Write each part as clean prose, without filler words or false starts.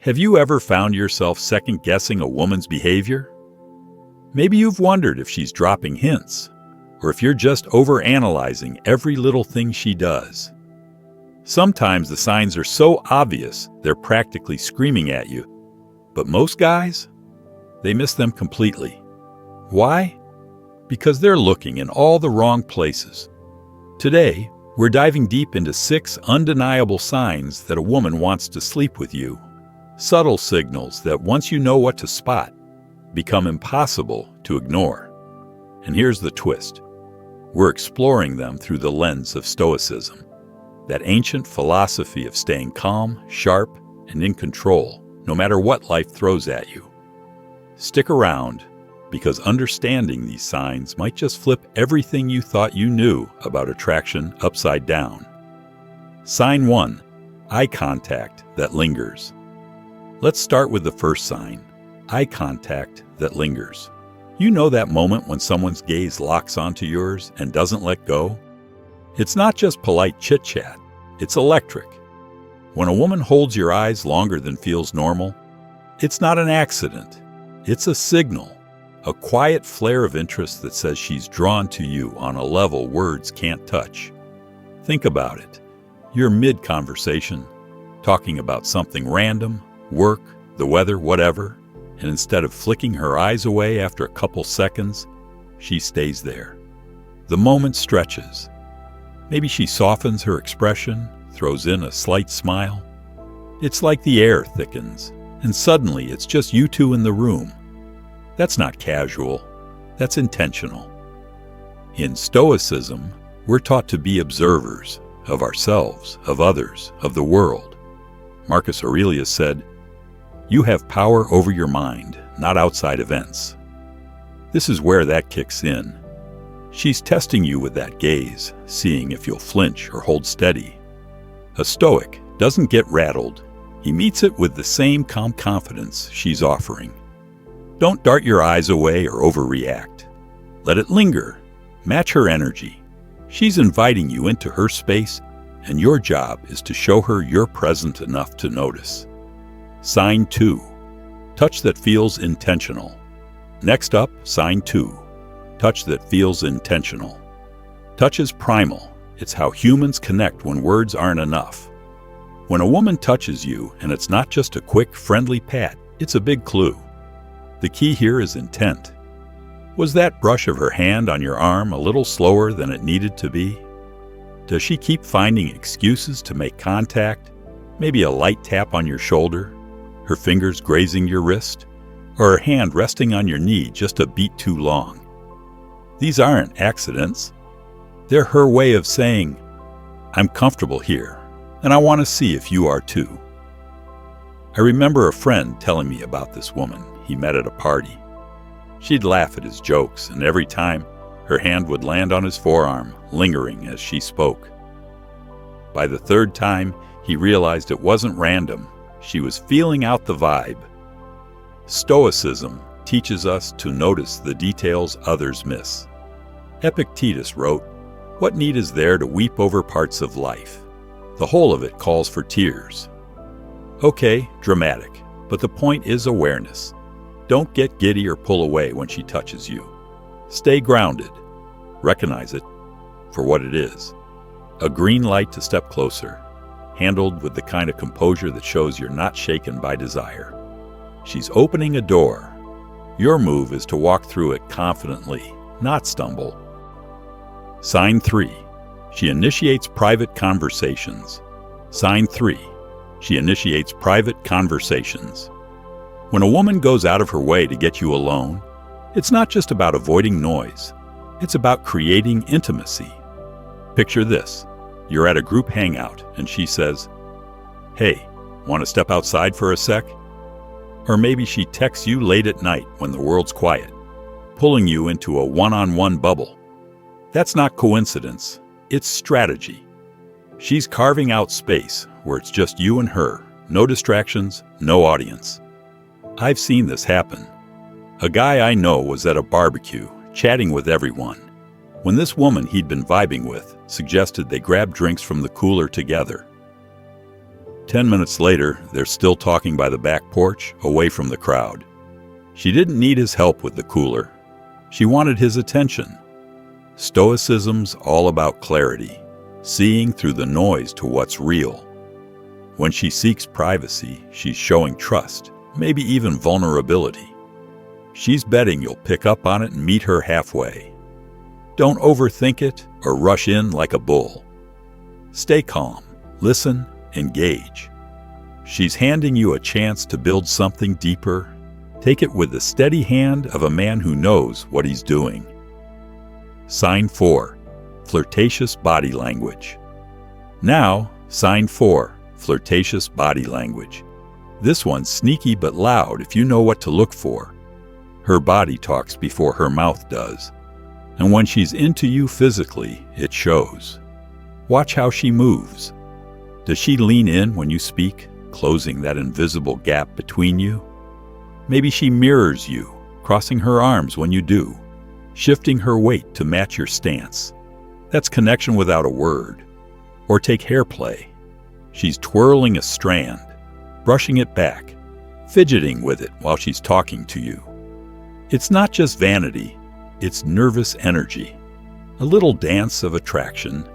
Have you ever found yourself second-guessing a woman's behavior? Maybe you've wondered if she's dropping hints, or if you're just overanalyzing every little thing she does. Sometimes the signs are so obvious they're practically screaming at you, but most guys, they miss them completely. Why? Because they're looking in all the wrong places. Today, we're diving deep into 6 undeniable signs that a woman wants to sleep with you. Subtle signals that once you know what to spot, become impossible to ignore. And here's the twist. We're exploring them through the lens of Stoicism, that ancient philosophy of staying calm, sharp, and in control, no matter what life throws at you. Stick around, because understanding these signs might just flip everything you thought you knew about attraction upside down. Sign 1. Eye contact that lingers. Let's start with the first sign, eye contact that lingers. You know that moment when someone's gaze locks onto yours and doesn't let go? It's not just polite chit-chat, it's electric. When a woman holds your eyes longer than feels normal, it's not an accident, it's a signal, a quiet flare of interest that says she's drawn to you on a level words can't touch. Think about it. You're mid-conversation, talking about something random, work, the weather, whatever, and instead of flicking her eyes away after a couple seconds, she stays there. The moment stretches. Maybe she softens her expression, throws in a slight smile. It's like the air thickens, and suddenly it's just you two in the room. That's not casual, that's intentional. In Stoicism, we're taught to be observers of ourselves, of others, of the world. Marcus Aurelius said, "You have power over your mind, not outside events." This is where that kicks in. She's testing you with that gaze, seeing if you'll flinch or hold steady. A Stoic doesn't get rattled. He meets it with the same calm confidence she's offering. Don't dart your eyes away or overreact. Let it linger. Match her energy. She's inviting you into her space, and your job is to show her you're present enough to notice. Sign 2. Touch that feels intentional. Next up, sign 2. Touch that feels intentional. Touch is primal. It's how humans connect when words aren't enough. When a woman touches you, and it's not just a quick, friendly pat, it's a big clue. The key here is intent. Was that brush of her hand on your arm a little slower than it needed to be? Does she keep finding excuses to make contact? Maybe a light tap on your shoulder, her fingers grazing your wrist, or her hand resting on your knee just a beat too long. These aren't accidents. They're her way of saying, "I'm comfortable here, and I want to see if you are too." I remember a friend telling me about this woman he met at a party. She'd laugh at his jokes, and every time, her hand would land on his forearm, lingering as she spoke. By the 3rd time, he realized it wasn't random. She was feeling out the vibe. Stoicism teaches us to notice the details others miss. Epictetus wrote, "What need is there to weep over parts of life? The whole of it calls for tears." Okay, dramatic, but the point is awareness. Don't get giddy or pull away when she touches you. Stay grounded. Recognize it for what it is. A green light to step closer, handled with the kind of composure that shows you're not shaken by desire. She's opening a door. Your move is to walk through it confidently, not stumble. Sign 3. She initiates private conversations. Sign 3. She initiates private conversations. When a woman goes out of her way to get you alone, it's not just about avoiding noise. It's about creating intimacy. Picture this. You're at a group hangout, and she says, "Hey, want to step outside for a sec?" Or maybe she texts you late at night when the world's quiet, pulling you into a one-on-one bubble. That's not coincidence, it's strategy. She's carving out space where it's just you and her, no distractions, no audience. I've seen this happen. A guy I know was at a barbecue, chatting with everyone, when this woman he'd been vibing with suggested they grab drinks from the cooler together. 10 minutes later, they're still talking by the back porch, away from the crowd. She didn't need his help with the cooler. She wanted his attention. Stoicism's all about clarity, seeing through the noise to what's real. When she seeks privacy, she's showing trust, maybe even vulnerability. She's betting you'll pick up on it and meet her halfway. Don't overthink it or rush in like a bull. Stay calm, listen, engage. She's handing you a chance to build something deeper. Take it with the steady hand of a man who knows what he's doing. Sign 4. Flirtatious body language. Now, sign 4. Flirtatious body language. This one's sneaky but loud if you know what to look for. Her body talks before her mouth does. And when she's into you physically, it shows. Watch how she moves. Does she lean in when you speak, closing that invisible gap between you? Maybe she mirrors you, crossing her arms when you do, shifting her weight to match your stance. That's connection without a word. Or take hair play. She's twirling a strand, brushing it back, fidgeting with it while she's talking to you. It's not just vanity, it's nervous energy, a little dance of attraction.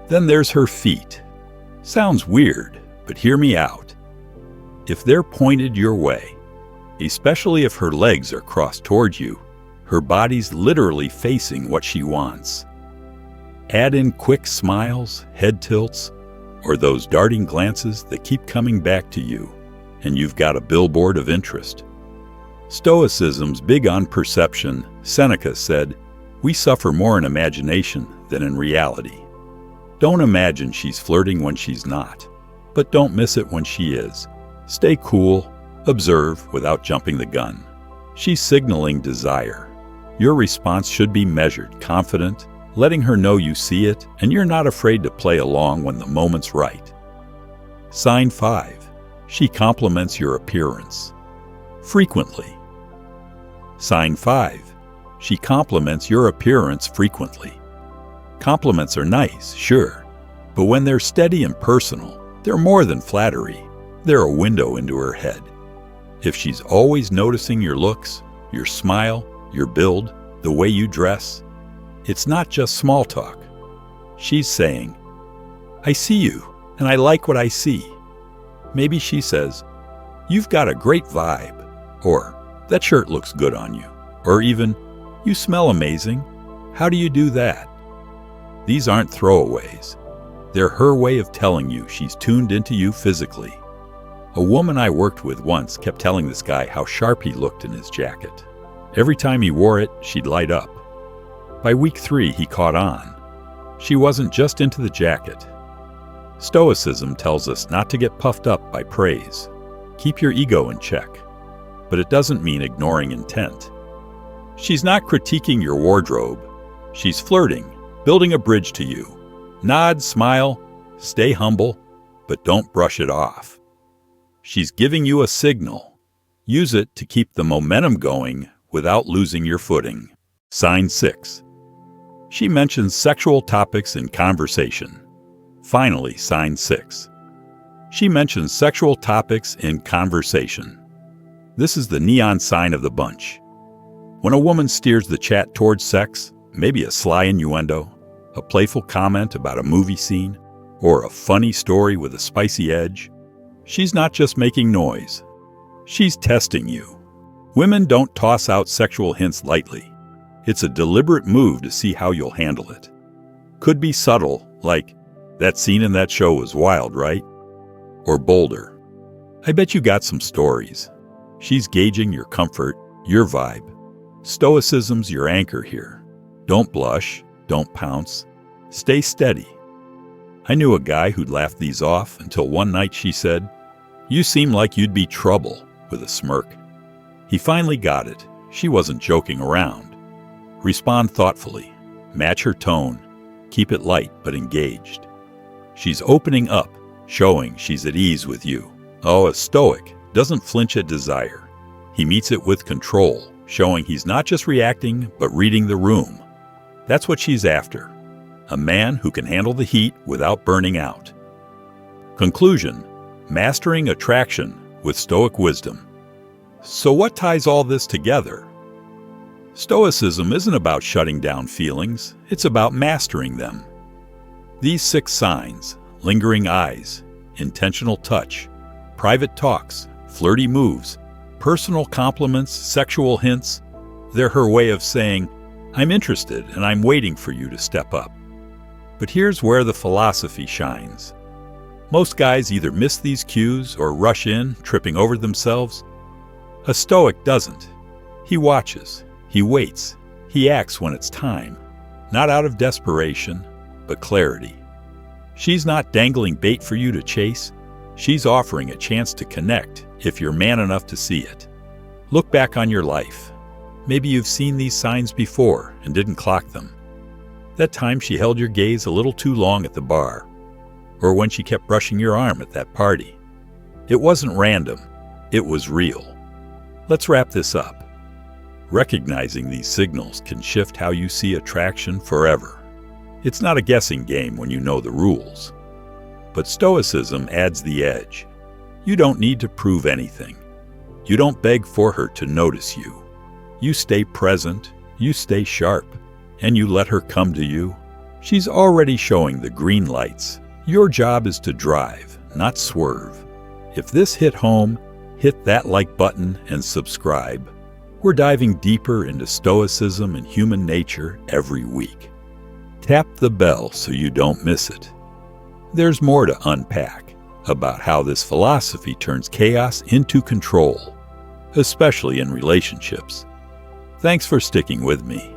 Then there's her feet. Sounds weird, but hear me out. If they're pointed your way, especially if her legs are crossed towards you, her body's literally facing what she wants. Add in quick smiles, head tilts, or those darting glances that keep coming back to you, and you've got a billboard of interest. Stoicism's big on perception. Seneca said, "We suffer more in imagination than in reality." Don't imagine she's flirting when she's not, but don't miss it when she is. Stay cool, observe without jumping the gun. She's signaling desire. Your response should be measured, confident, letting her know you see it and you're not afraid to play along when the moment's right. Sign 5. She compliments your appearance. Frequently. Sign 5. She compliments your appearance frequently. Compliments are nice, sure, but when they're steady and personal, they're more than flattery. They're a window into her head. If she's always noticing your looks, your smile, your build, the way you dress, it's not just small talk. She's saying, "I see you, and I like what I see." Maybe she says, "You've got a great vibe," or "That shirt looks good on you," or even, "You smell amazing. How do you do that?" These aren't throwaways. They're her way of telling you she's tuned into you physically. A woman I worked with once kept telling this guy how sharp he looked in his jacket. Every time he wore it, she'd light up. By week 3, he caught on. She wasn't just into the jacket. Stoicism tells us not to get puffed up by praise. Keep your ego in check. But it doesn't mean ignoring intent. She's not critiquing your wardrobe. She's flirting, building a bridge to you. Nod, smile, stay humble, but don't brush it off. She's giving you a signal. Use it to keep the momentum going without losing your footing. Sign 6. She mentions sexual topics in conversation. Finally, sign 6. She mentions sexual topics in conversation. This is the neon sign of the bunch. When a woman steers the chat towards sex, maybe a sly innuendo, a playful comment about a movie scene, or a funny story with a spicy edge, she's not just making noise. She's testing you. Women don't toss out sexual hints lightly. It's a deliberate move to see how you'll handle it. Could be subtle, like, "That scene in that show was wild, right?" Or bolder, "I bet you got some stories." She's gauging your comfort, your vibe. Stoicism's your anchor here. Don't blush, don't pounce. Stay steady. I knew a guy who'd laughed these off until one night she said, "You seem like you'd be trouble," with a smirk. He finally got it. She wasn't joking around. Respond thoughtfully. Match her tone. Keep it light but engaged. She's opening up, showing she's at ease with you. Oh, a Stoic doesn't flinch at desire. He meets it with control, showing he's not just reacting, but reading the room. That's what she's after. A man who can handle the heat without burning out. Conclusion: Mastering Attraction with Stoic Wisdom. So what ties all this together? Stoicism isn't about shutting down feelings, it's about mastering them. These 6 signs, lingering eyes, intentional touch, private talks, flirty moves, personal compliments, sexual hints, they're her way of saying, I'm interested and I'm waiting for you to step up. But here's where the philosophy shines. Most guys either miss these cues or rush in, tripping over themselves. A Stoic doesn't. He watches, he waits, he acts when it's time, not out of desperation, but clarity. She's not dangling bait for you to chase, she's offering a chance to connect if you're man enough to see it. Look back on your life. Maybe you've seen these signs before and didn't clock them. That time she held your gaze a little too long at the bar, or when she kept brushing your arm at that party. It wasn't random, it was real. Let's wrap this up. Recognizing these signals can shift how you see attraction forever. It's not a guessing game when you know the rules. But Stoicism adds the edge. You don't need to prove anything. You don't beg for her to notice you. You stay present, you stay sharp, and you let her come to you. She's already showing the green lights. Your job is to drive, not swerve. If this hit home, hit that like button and subscribe. We're diving deeper into Stoicism and human nature every week. Tap the bell so you don't miss it. There's more to unpack about how this philosophy turns chaos into control, especially in relationships. Thanks for sticking with me.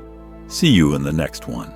See you in the next one.